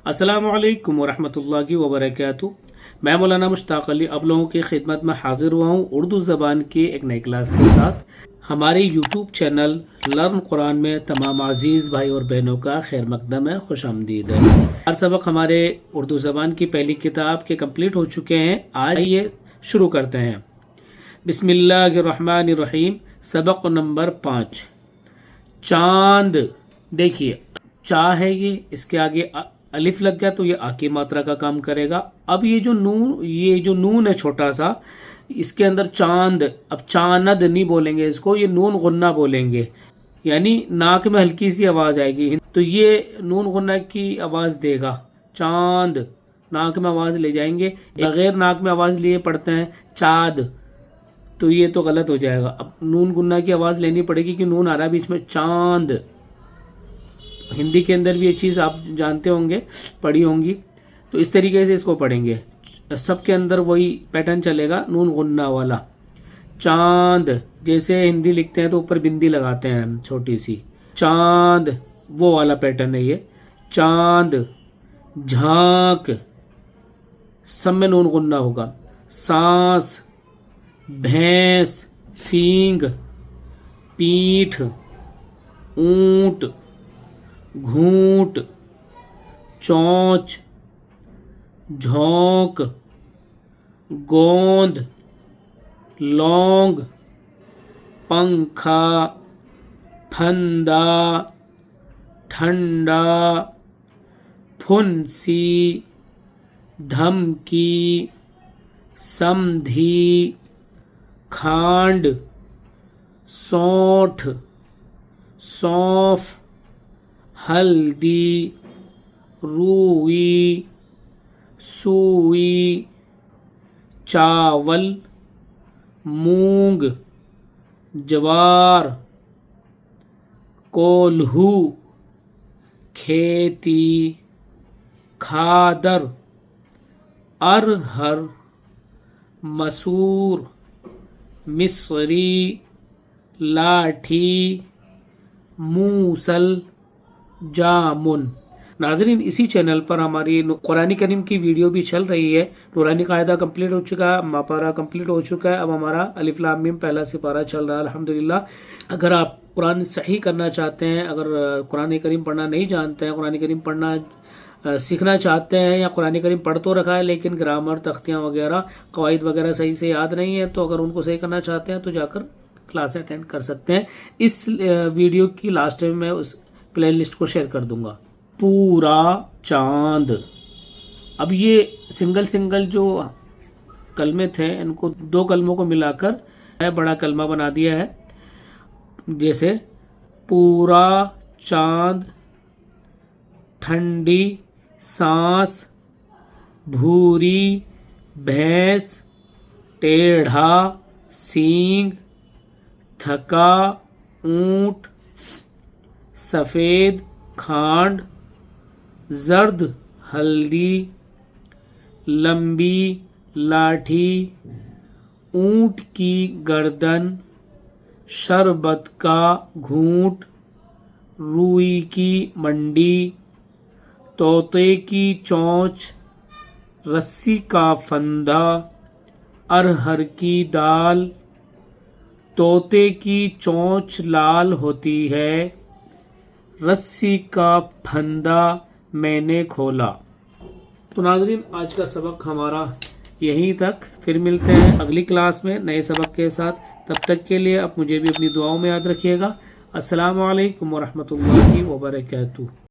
अस्सलामु अलैकुम वरहमतुल्लाहि वबरकातुहू। मैं मौलाना मुश्ताक अली अब लोगों की खिदमत में हाजिर हुआ हूँ उर्दू ज़बान की एक नई क्लास के साथ। हमारे यूट्यूब चैनल लर्न कुरान में तमाम अजीज़ भाई और बहनों का खैर मकदम है, खुश आमदीद है। हर सबक हमारे उर्दू ज़बान की पहली किताब के कंप्लीट हो चुके हैं। आज ये शुरू करते हैं। बिस्मिल्लाहिर्रहमानिर्रहीम। सबक नंबर 5 चांद। देखिए चा है, ये इसके आगे अलिफ लग गया तो ये आ की मात्रा का काम करेगा। अब ये जो नून है छोटा सा, इसके अंदर चांद, अब चानद नहीं बोलेंगे इसको, ये नून गुन्ना बोलेंगे, यानी नाक में हल्की सी आवाज आएगी तो ये नून गुन्ना की आवाज देगा। चांद नाक में आवाज ले जाएंगे, बगैर नाक में आवाज लिए पढ़ते हैं चाँद, तो ये तो गलत हो जाएगा। अब नून गुन्ना की आवाज लेनी पड़ेगी कि नून आ रहा है बीच में, चांद। हिंदी के अंदर भी ये चीज़ आप जानते होंगे, पढ़ी होंगी, तो इस तरीके से इसको पढ़ेंगे। सबके अंदर वही पैटर्न चलेगा, नून गुन्ना वाला। चांद जैसे हिंदी लिखते हैं तो ऊपर बिंदी लगाते हैं हम छोटी सी, चांद, वो वाला पैटर्न है ये। चांद, झांक, सब में नून गुन्ना होगा। सांस, भैंस, सींग, पीठ, ऊंट, घूंट, चोंच, झोंक, गोंद, लौंग, पंखा, फंदा, ठंडा, फुंसी, धमकी, समधी, खांड, सौंठ, सौंफ, हल्दी, रूई, सूई, चावल, मूंग, ज्वार, कोल्हू, खेती, खादर, अरहर, मसूर, मिस्री, लाठी, मूसल, जामुन। नाजरीन, इसी चैनल पर हमारी कुरान करीम की वीडियो भी चल रही है। नूरानी कायदा कंप्लीट हो चुका है, मापारा कंप्लीट हो चुका है, अब हमारा अलिफ लाम मीम पहला सिपारा चल रहा है, अल्हम्दुलिल्लाह। अगर आप कुरान सही करना चाहते हैं, अगर कुरान करीम पढ़ना नहीं जानते हैं, कुरान करीम पढ़ना सीखना चाहते हैं, या कुरान करीम पढ़ तो रखा है लेकिन ग्रामर, तख्तियाँ वगैरह, कवायद वगैरह सही से याद नहीं है, तो अगर उनको सही करना चाहते हैं तो जाकर क्लास अटेंड कर सकते हैं। इस वीडियो की लास्ट में मैं उस प्ले लिस्ट को शेयर कर दूंगा। पूरा चांद। अब ये सिंगल सिंगल जो कलमे थे, इनको दो कलमों को मिलाकर बड़ा कलमा बना दिया है। जैसे पूरा चांद, ठंडी सांस, भूरी भैंस, टेढ़ा सींग, थका ऊंट, सफेद खांड, जर्द हल्दी, लंबी लाठी, ऊंट की गर्दन, शरबत का घूंट, रूई की मंडी, तोते की चोंच, रस्सी का फंदा, अरहर की दाल। तोते की चोंच लाल होती है, रस्सी का फंदा मैंने खोला। तो नाजरीन, आज का सबक हमारा यहीं तक, फिर मिलते हैं अगली क्लास में नए सबक के साथ। तब तक के लिए आप मुझे भी अपनी दुआओं में याद रखिएगा। अस्सलामु अलैकुम वरहमतुल्लाहि वबरकातुहू।